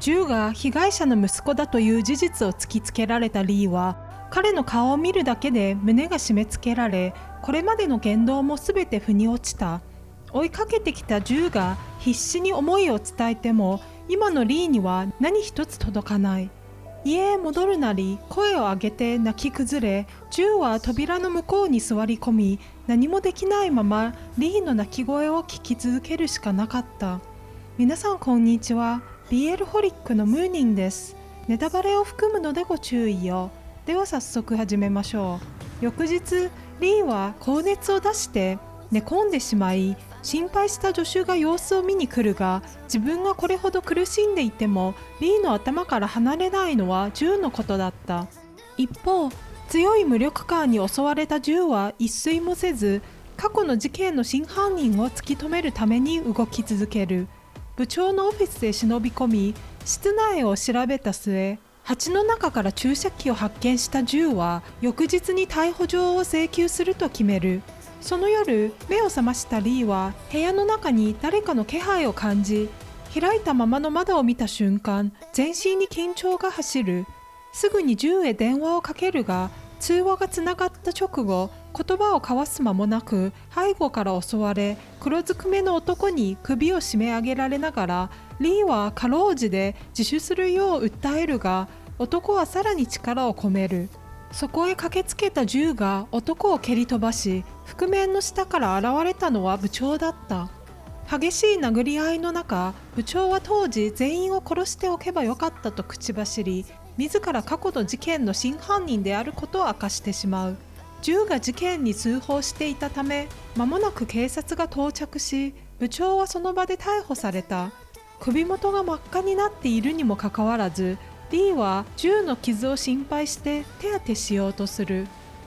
ジューが被害者の息子だという事実を突きつけられたリーは、彼の顔を見るだけで胸が締め付けられ、これまでの言動も全て腑に落ちた。追いかけてきたジューが必死に思いを伝えても、今のリーには何一つ届かない。家へ戻るなり声を上げて泣き崩れ、ジューは扉の向こうに座り込み、何もできないままリーの泣き声を聞き続けるしかなかった。皆さんこんにちは。BL ホリックのムーニンです。ネタバレを含むのでご注意を。では早速始めましょう。翌日、リーは高熱を出して寝込んでしまい、心配した助手が様子を見に来るが、自分がこれほど苦しんでいてもリーの頭から離れないのはジューのことだった。一方、強い無力感に襲われたジューは一睡もせず、過去の事件の真犯人を突き止めるために動き続ける。部長のオフィスへ忍び込み、室内を調べた末、鉢の中から注射器を発見したジューは翌日に逮捕状を請求すると決める。その夜、目を覚ましたリーは部屋の中に誰かの気配を感じ、開いたままの窓を見た瞬間、全身に緊張が走る。すぐにジューへ電話をかけるが、通話がつながった直後、言葉を交わす間もなく背後から襲われ、黒ずくめの男に首を締め上げられながら、リーはかろうじて自首するよう訴えるが、男はさらに力を込める。そこへ駆けつけたジューが男を蹴り飛ばし、覆面の下から現れたのは部長だった。激しい殴り合いの中、部長は当時全員を殺しておけばよかったと口走り、自ら過去の事件の真犯人であることを明かしてしまう。ジューが事件に通報していたため、間もなく警察が到着し、部長はその場で逮捕された。首元が真っ赤になっているにもかかわらず、リーはジューの傷を心配して手当てしようとする。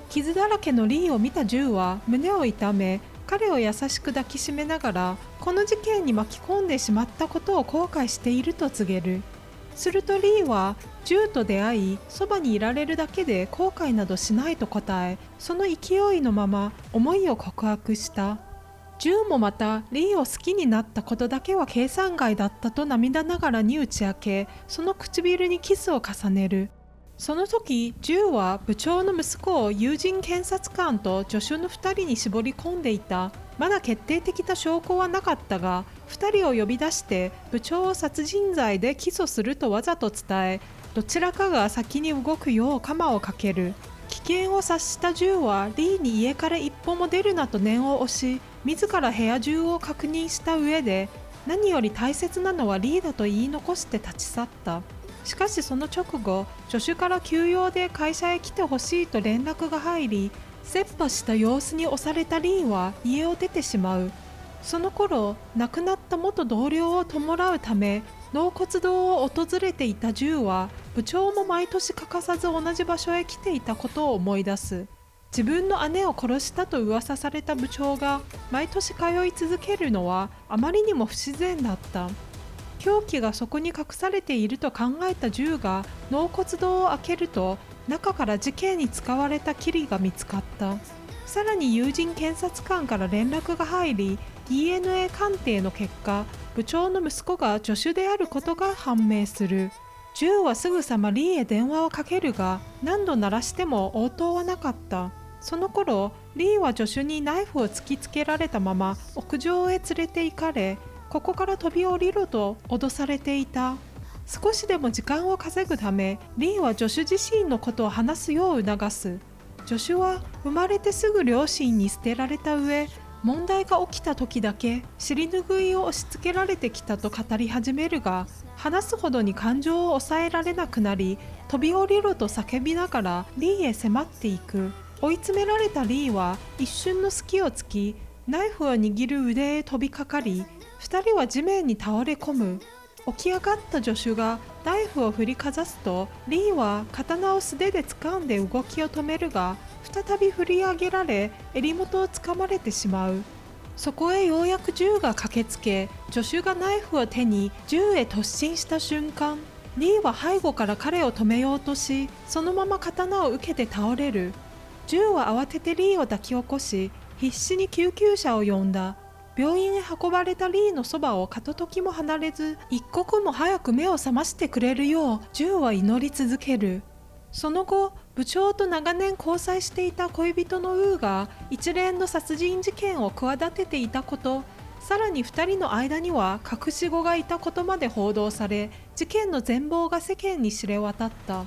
傷だらけのリーを見たジューは胸を痛め、彼を優しく抱きしめながら、この事件に巻き込んでしまったことを後悔していると告げる。するとリーはジューと出会い、そばにいられるだけで後悔などしないと答え、その勢いのまま思いを告白した。ジューもまたリーを好きになったことだけは計算外だったと涙ながらに打ち明け、その唇にキスを重ねる。その時、ジューは部長の息子を友人検察官と助手の2人に絞り込んでいた。まだ決定的な証拠はなかったが、2人を呼び出して部長を殺人罪で起訴するとわざと伝え、どちらかが先に動くよう鎌をかける。危険を察したジューはリーに家から一歩も出るなと念を押し、自ら部屋中を確認した上で、何より大切なのはリーだと言い残して立ち去った。しかしその直後、助手から休養で会社へ来てほしいと連絡が入り、切羽した様子に押されたリーは家を出てしまう。その頃、亡くなった元同僚を弔うため納骨堂を訪れていたジューは、部長も毎年欠かさず同じ場所へ来ていたことを思い出す。自分の姉を殺したと噂された部長が毎年通い続けるのはあまりにも不自然だった。凶器がそこに隠されていると考えたジューが納骨堂を開けると、中から事件に使われたキリが見つかった。さらに友人検察官から連絡が入り、 DNA 鑑定の結果、部長の息子が助手であることが判明する。ジューはすぐさまリーへ電話をかけるが、何度鳴らしても応答はなかった。その頃、リーは助手にナイフを突きつけられたまま屋上へ連れて行かれ、ここから飛び降りろと脅されていた。少しでも時間を稼ぐため、リーは助手自身のことを話すよう促す。助手は生まれてすぐ両親に捨てられた上、問題が起きた時だけ尻拭いを押し付けられてきたと語り始めるが、話すほどに感情を抑えられなくなり、飛び降りろと叫びながらリーへ迫っていく。追い詰められたリーは一瞬の隙を突き、ナイフを握る腕へ飛びかかり、2人は地面に倒れ込む。起き上がった助手がナイフを振りかざすと、リーは刀を素手で掴んで動きを止めるが、再び振り上げられ襟元を掴まれてしまう。そこへようやく銃が駆けつけ、助手がナイフを手に銃へ突進した瞬間、リーは背後から彼を止めようとし、そのまま刀を受けて倒れる。銃は慌ててリーを抱き起こし、必死に救急車を呼んだ。病院へ運ばれたリーのそばを片時も離れず、一刻も早く目を覚ましてくれるようジューは祈り続ける。その後、部長と長年交際していた恋人のウーが一連の殺人事件を企てていたこと、さらに2人の間には隠し子がいたことまで報道され、事件の全貌が世間に知れ渡った。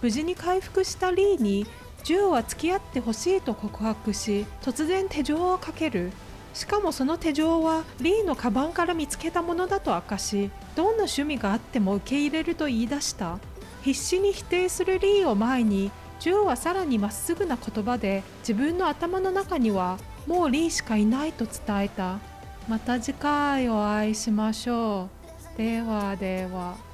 無事に回復したリーにジューは付き合ってほしいと告白し、突然手錠をかける。しかもその手錠はリーのカバンから見つけたものだと明かし、どんな趣味があっても受け入れると言い出した。必死に否定するリーを前に、ジューはさらにまっすぐな言葉で自分の頭の中にはもうリーしかいないと伝えた。また次回お会いしましょう。ではでは。